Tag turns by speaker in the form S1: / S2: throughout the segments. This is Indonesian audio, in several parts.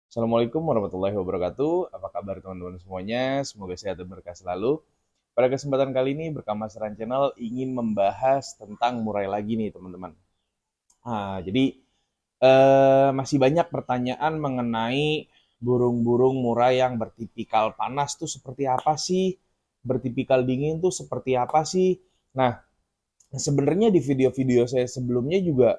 S1: Assalamualaikum warahmatullahi wabarakatuh. Apa kabar teman-teman semuanya? Semoga sehat dan berkah selalu. Pada kesempatan kali ini Berkama Saran Channel ingin membahas tentang murai lagi nih teman-teman. Jadi masih banyak pertanyaan mengenai burung-burung murai yang bertipikal panas tuh seperti apa sih? Bertipikal dingin tuh seperti apa sih? Nah, sebenarnya di video-video saya sebelumnya juga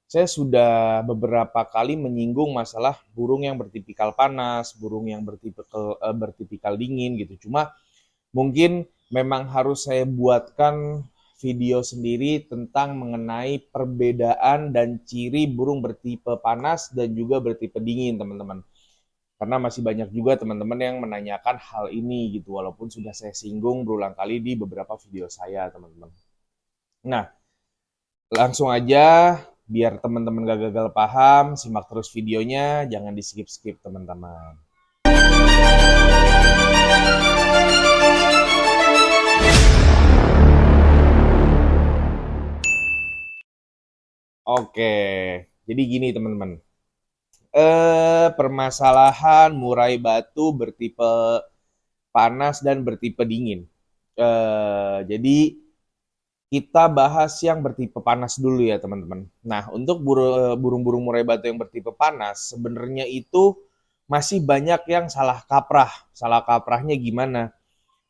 S1: saya sudah beberapa kali menyinggung masalah burung yang bertipikal panas, burung yang bertipikal dingin gitu. Cuma mungkin memang harus saya buatkan video sendiri tentang mengenai perbedaan dan ciri burung bertipe panas dan juga bertipe dingin, teman-teman. Karena masih banyak juga teman-teman yang menanyakan hal ini gitu, walaupun sudah saya singgung berulang kali di beberapa video saya, teman-teman. Nah, langsung aja, biar teman-teman gak gagal paham, simak terus videonya, jangan di skip-skip teman-teman. Oke, jadi gini teman-teman. Permasalahan murai batu bertipe panas dan bertipe dingin. Jadi kita bahas yang bertipe panas dulu ya teman-teman. Nah, untuk burung-burung murai batu yang bertipe panas, sebenarnya itu masih banyak yang salah kaprah. Salah kaprahnya gimana?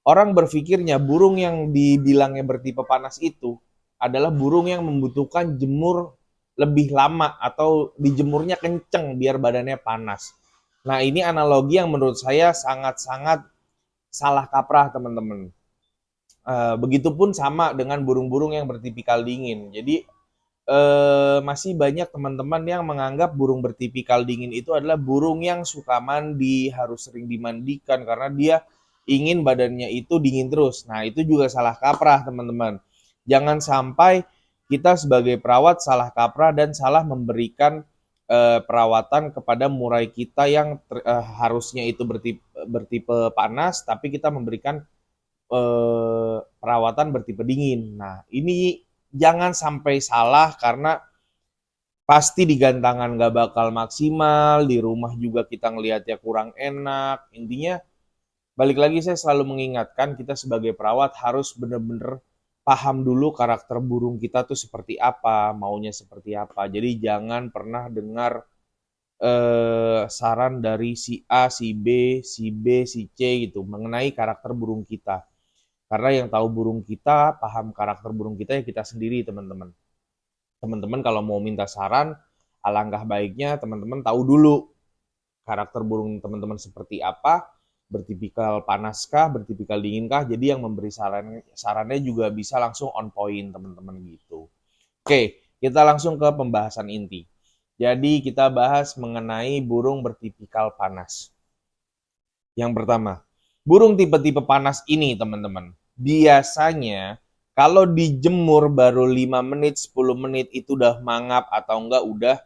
S1: Orang berpikirnya burung yang dibilangnya bertipe panas itu adalah burung yang membutuhkan jemur lebih lama atau dijemurnya kenceng biar badannya panas. Nah, ini analogi yang menurut saya sangat-sangat salah kaprah, teman-teman. Begitupun sama dengan burung-burung yang bertipikal dingin. Jadi masih banyak teman-teman yang menganggap burung bertipikal dingin itu adalah burung yang suka mandi, harus sering dimandikan karena dia ingin badannya itu dingin terus. Nah, itu juga salah kaprah, teman-teman. Jangan sampai kita sebagai perawat salah kaprah dan salah memberikan perawatan kepada murai kita yang harusnya itu bertipe panas, tapi kita memberikan perawatan bertipe dingin. Nah, ini jangan sampai salah karena pasti di gantangan nggak bakal maksimal, di rumah juga kita ngelihatnya kurang enak. Intinya, balik lagi saya selalu mengingatkan kita sebagai perawat harus benar-benar paham dulu karakter burung kita tuh seperti apa, maunya seperti apa. Jadi jangan pernah dengar saran dari si A, si B, si B, si C gitu mengenai karakter burung kita. Karena yang tahu burung kita, paham karakter burung kita ya kita sendiri, teman-teman. Teman-teman kalau mau minta saran, alangkah baiknya teman-teman tahu dulu karakter burung teman-teman seperti apa, bertipikal panaskah, bertipikal dinginkah. Jadi yang memberi sarannya juga bisa langsung on point, teman-teman gitu. Oke, kita langsung ke pembahasan inti. Jadi kita bahas mengenai burung bertipikal panas. Yang pertama, burung tipe-tipe panas ini teman-teman, biasanya kalau dijemur baru 5 menit, 10 menit itu udah mangap atau enggak udah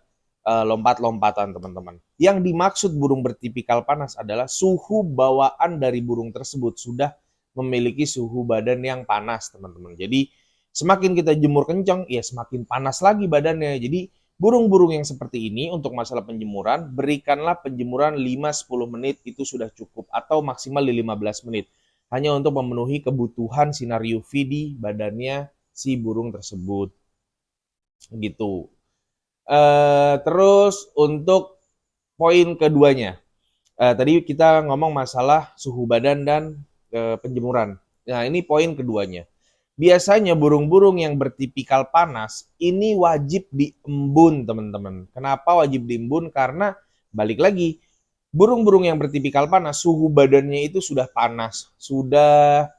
S1: lompat-lompatan teman-teman. Yang dimaksud burung bertipikal panas adalah suhu bawaan dari burung tersebut sudah memiliki suhu badan yang panas teman-teman. Jadi semakin kita jemur kencang, ya semakin panas lagi badannya. Jadi burung-burung yang seperti ini untuk masalah penjemuran, berikanlah penjemuran 5-10 menit itu sudah cukup atau maksimal di 15 menit. Hanya untuk memenuhi kebutuhan sinar UV di badannya si burung tersebut. Gitu. Terus untuk poin keduanya, tadi kita ngomong masalah suhu badan dan penjemuran. Nah, ini poin keduanya. Biasanya burung-burung yang bertipikal panas ini wajib diembun, teman-teman. Kenapa wajib diembun? Karena balik lagi, burung-burung yang bertipikal panas suhu badannya itu sudah panas, sudah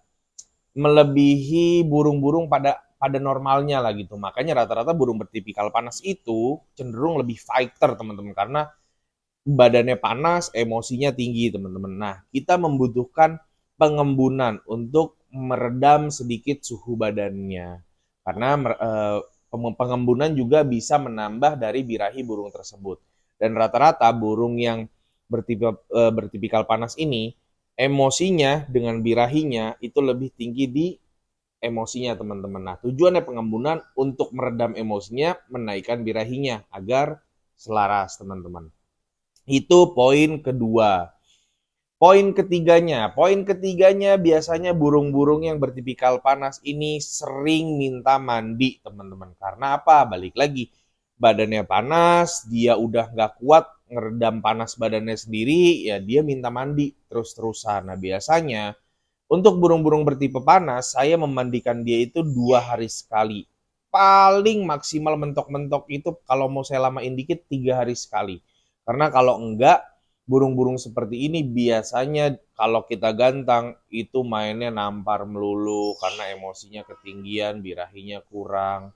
S1: melebihi burung-burung pada normalnya lah gitu. Makanya rata-rata burung bertipikal panas itu cenderung lebih fighter, teman-teman, karena badannya panas, emosinya tinggi, teman-teman. Nah, kita membutuhkan pengembunan untuk meredam sedikit suhu badannya. Karena pengembunan juga bisa menambah dari birahi burung tersebut. Dan rata-rata burung yang bertipikal panas ini, emosinya dengan birahinya itu lebih tinggi di emosinya, teman-teman. Nah, tujuannya pengembunan untuk meredam emosinya, menaikkan birahinya agar selaras, teman-teman. Itu poin kedua. Poin ketiganya biasanya burung-burung yang bertipikal panas ini sering minta mandi, teman-teman. Karena apa? Balik lagi, badannya panas, dia udah nggak kuat ngeredam panas badannya sendiri, ya dia minta mandi terus-terusan. Nah, biasanya untuk burung-burung bertipe panas, saya memandikan dia itu 2 hari sekali. Paling maksimal mentok-mentok itu kalau mau saya lamain dikit 3 hari sekali. Karena kalau enggak, burung-burung seperti ini biasanya kalau kita gantang itu mainnya nampar melulu karena emosinya ketinggian, birahinya kurang.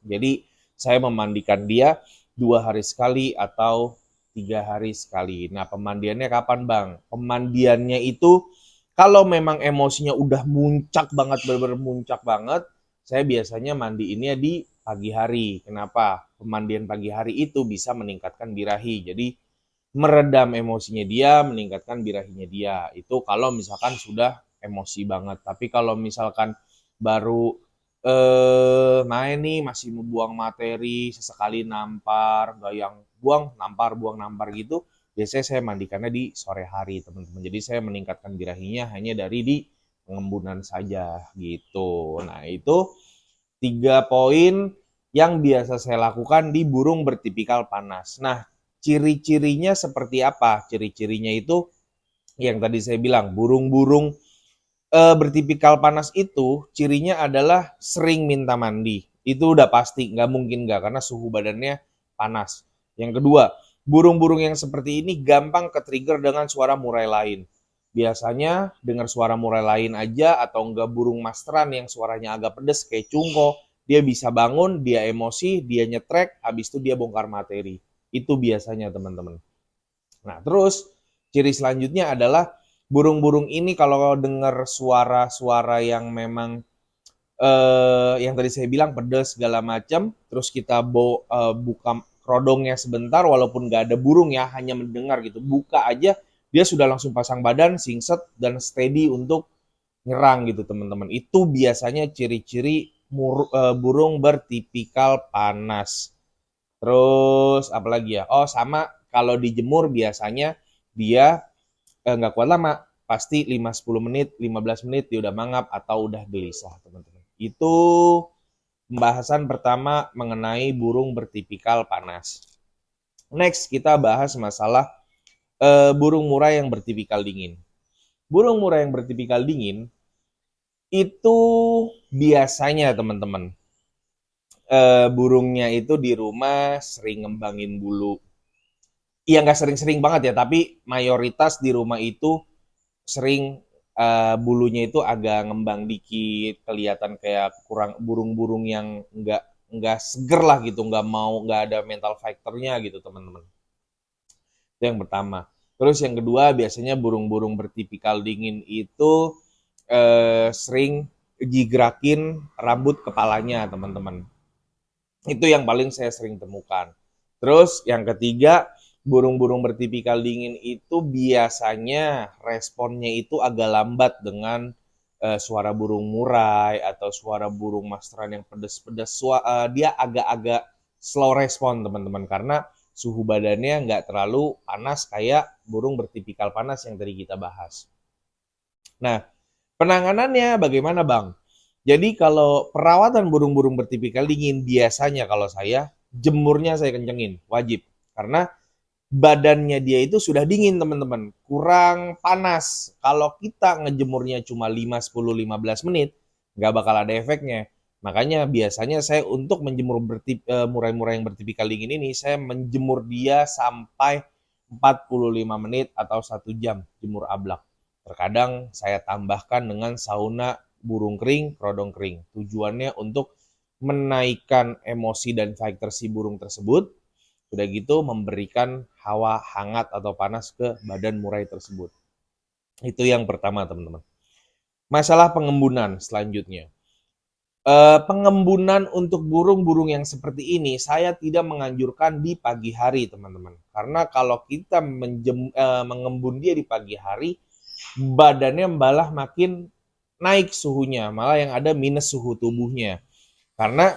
S1: Jadi saya memandikan dia 2 hari sekali atau 3 hari sekali. Nah, pemandiannya kapan, Bang? Pemandiannya itu kalau memang emosinya udah muncak banget, bener-bener muncak banget, saya biasanya mandiinnya di pagi hari. Kenapa? Pemandian pagi hari itu bisa meningkatkan birahi. Jadi meredam emosinya dia, meningkatkan birahinya dia. Itu kalau misalkan sudah emosi banget. Tapi kalau misalkan baru main nih masih membuang materi, sesekali nampar, nggak yang buang nampar gitu, biasanya saya mandikannya di sore hari, teman-teman. Jadi saya meningkatkan birahinya hanya dari di pengembunan saja gitu. Nah, itu 3 poin yang biasa saya lakukan di burung bertipikal panas. Nah, ciri-cirinya seperti apa? Ciri-cirinya itu yang tadi saya bilang, burung-burung bertipikal panas itu cirinya adalah sering minta mandi. Itu udah pasti, nggak mungkin nggak, karena suhu badannya panas. Yang kedua, burung-burung yang seperti ini gampang ke-trigger dengan suara murai lain. Biasanya dengar suara murai lain aja atau enggak burung masteran yang suaranya agak pedes kayak cungko, dia bisa bangun, dia emosi, dia nyetrek, habis itu dia bongkar materi. Itu biasanya teman-teman. Nah, terus ciri selanjutnya adalah burung-burung ini kalau dengar suara-suara yang memang yang tadi saya bilang pedas segala macam, terus kita buka kerodongnya sebentar walaupun nggak ada burung ya, hanya mendengar gitu. Buka aja dia sudah langsung pasang badan, singset dan steady untuk nyerang gitu, teman-teman. Itu biasanya ciri-ciri burung bertipikal panas. Terus apalagi ya? Oh, sama kalau dijemur biasanya dia nggak kuat lama. Pasti 5-10 menit, 15 menit dia udah mangap atau udah gelisah, teman-teman. Itu pembahasan pertama mengenai burung bertipikal panas. Next, kita bahas masalah burung murai yang bertipikal dingin. Burung murai yang bertipikal dingin itu biasanya, teman-teman, burungnya itu di rumah sering ngembangin bulu. Iya, nggak sering-sering banget ya, tapi mayoritas di rumah itu sering bulunya itu agak ngembang dikit, kelihatan kayak kurang burung-burung yang nggak seger lah gitu, nggak ada mental factornya gitu, teman-teman. Itu yang pertama. Terus yang kedua, biasanya burung-burung bertipikal dingin itu sering digrakin rambut kepalanya, teman-teman. Itu yang paling saya sering temukan. Terus yang ketiga, burung-burung bertipikal dingin itu biasanya responnya itu agak lambat dengan suara burung murai atau suara burung masteran yang pedas-pedas. Dia agak-agak slow respon, teman-teman, karena suhu badannya nggak terlalu panas kayak burung bertipikal panas yang tadi kita bahas. Nah, penanganannya bagaimana, Bang? Jadi kalau perawatan burung-burung bertipikal dingin, biasanya kalau saya, jemurnya saya kencengin, wajib. Karena badannya dia itu sudah dingin, teman-teman. Kurang panas. Kalau kita ngejemurnya cuma 5, 10, 15 menit, nggak bakal ada efeknya. Makanya biasanya saya untuk menjemur murai-murai yang bertipikal dingin ini, saya menjemur dia sampai 45 menit atau 1 jam jemur ablak. Terkadang saya tambahkan dengan sauna burung kering, kerodong kering. Tujuannya untuk menaikkan emosi dan fighter si burung tersebut, udah gitu memberikan hawa hangat atau panas ke badan murai tersebut. Itu yang pertama, teman-teman. Masalah pengembunan selanjutnya. Pengembunan untuk burung-burung yang seperti ini saya tidak menganjurkan di pagi hari, teman-teman. Karena kalau kita mengembun dia di pagi hari, badannya malah makin naik suhunya, malah yang ada minus suhu tubuhnya. Karena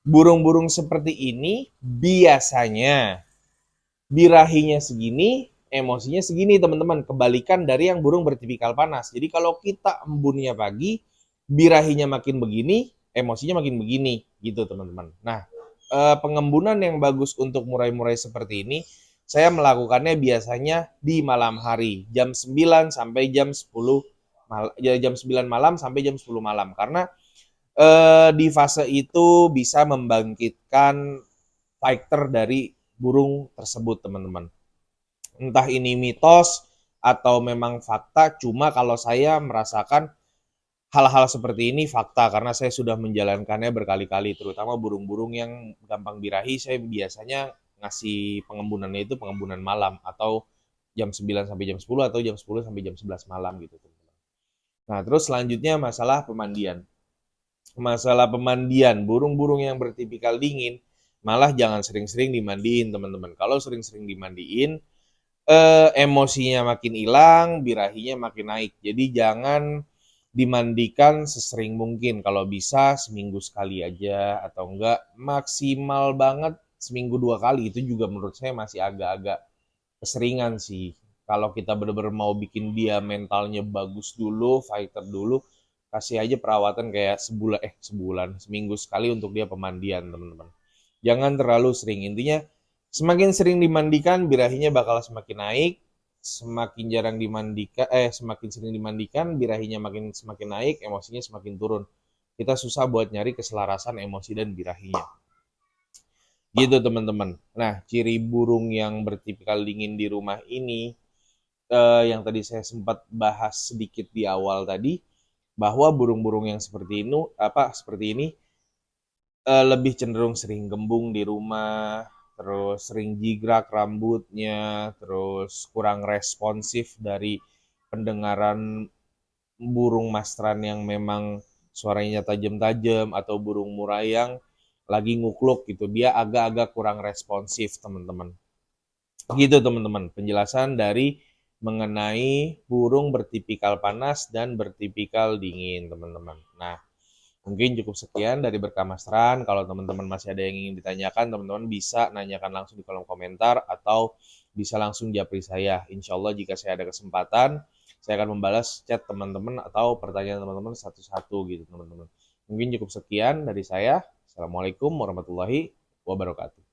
S1: burung-burung seperti ini biasanya birahinya segini, emosinya segini teman-teman. Kebalikan dari yang burung bertipikal panas. Jadi kalau kita embunnya pagi, birahinya makin begini, emosinya makin begini gitu teman-teman. Nah, pengembunan yang bagus untuk murai-murai seperti ini, saya melakukannya biasanya di malam hari, jam 9 sampai jam 10 ya jam 9 malam sampai jam 10 malam karena di fase itu bisa membangkitkan fighter dari burung tersebut, teman-teman. Entah ini mitos atau memang fakta, cuma kalau saya merasakan hal-hal seperti ini fakta karena saya sudah menjalankannya berkali-kali, terutama burung-burung yang gampang birahi, saya biasanya ngasih pengembunannya itu pengembunan malam atau jam 9 sampai jam 10 atau jam 10 sampai jam 11 malam gitu, teman-teman. Nah, terus selanjutnya masalah pemandian. Masalah pemandian, burung-burung yang bertipikal dingin, malah jangan sering-sering dimandiin, teman-teman. Kalau sering-sering dimandiin, emosinya makin hilang, birahinya makin naik. Jadi jangan dimandikan sesering mungkin. Kalau bisa seminggu sekali aja atau enggak maksimal banget seminggu 2 kali. Itu juga menurut saya masih agak-agak keseringan sih. Kalau kita benar-benar mau bikin dia mentalnya bagus dulu, fighter dulu, kasih aja perawatan kayak sebulan, seminggu sekali untuk dia pemandian, teman-teman. Jangan terlalu sering. Intinya semakin sering dimandikan, birahinya bakal semakin naik. Semakin jarang dimandikan, semakin sering dimandikan, birahinya semakin naik, emosinya semakin turun. Kita susah buat nyari keselarasan emosi dan birahinya. Gitu teman-teman. Nah, ciri burung yang bertipikal dingin di rumah ini, yang tadi saya sempat bahas sedikit di awal tadi, bahwa burung-burung yang seperti ini lebih cenderung sering gembung di rumah, terus sering jigrak rambutnya, terus kurang responsif dari pendengaran burung mastran yang memang suaranya tajam-tajam atau burung murai yang lagi ngukluk gitu. Dia agak-agak kurang responsif, teman-teman. Gitu, teman-teman. Penjelasan dari mengenai burung bertipikal panas dan bertipikal dingin, teman-teman. Nah, mungkin cukup sekian dari Berkamastran. Kalau teman-teman masih ada yang ingin ditanyakan, teman-teman bisa nanyakan langsung di kolom komentar atau bisa langsung japri saya. Insya Allah jika saya ada kesempatan, saya akan membalas chat teman-teman atau pertanyaan teman-teman satu-satu gitu, teman-teman. Mungkin cukup sekian dari saya. Assalamualaikum warahmatullahi wabarakatuh.